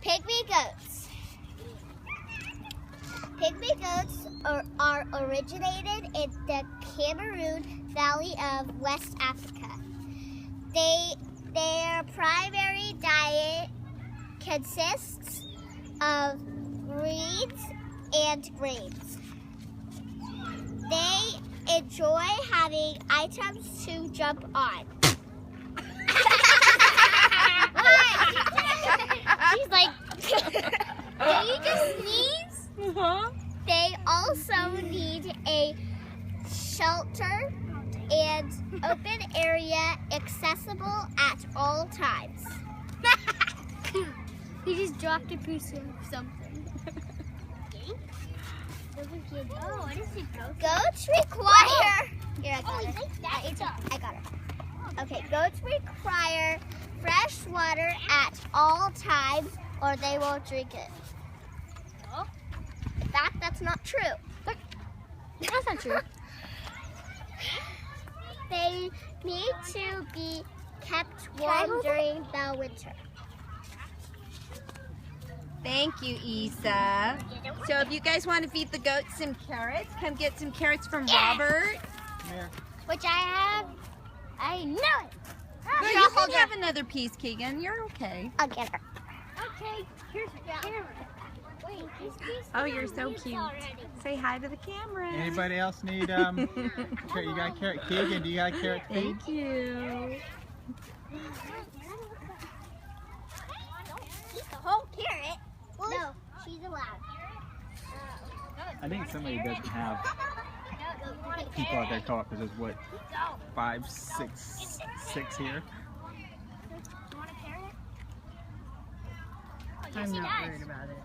Pygmy goats. Pygmy goats are originated in the Cameroon Valley of West Africa. Their primary diet consists of reeds and grains. They enjoy having items to jump on. She's like, did you just sneeze? Uh-huh. They also need a shelter and open area accessible at all times. He just dropped a piece of something. Oh, what is it? Goats require. Here, I got it. I got it. Okay, goats require fresh water at all times or they won't drink it. In fact, that's not true. That's not true. They need to be kept warm during the winter. Thank you, Isa. So if you guys want to feed the goats some carrots, come get some carrots from Robert. Which I have. I know it. No, you can have another piece, Keegan. You're okay. I'll get her. Okay, here's the camera. Wait, this piece. Oh, you're so cute. Say hi to the camera. Anybody else need you got carrot? Keegan, do you got carrot feed? Thank you. Eat the whole carrot. No, she's allowed. I think somebody doesn't have people at their co-op because there's what 5, 6 here. I'm not worried about it.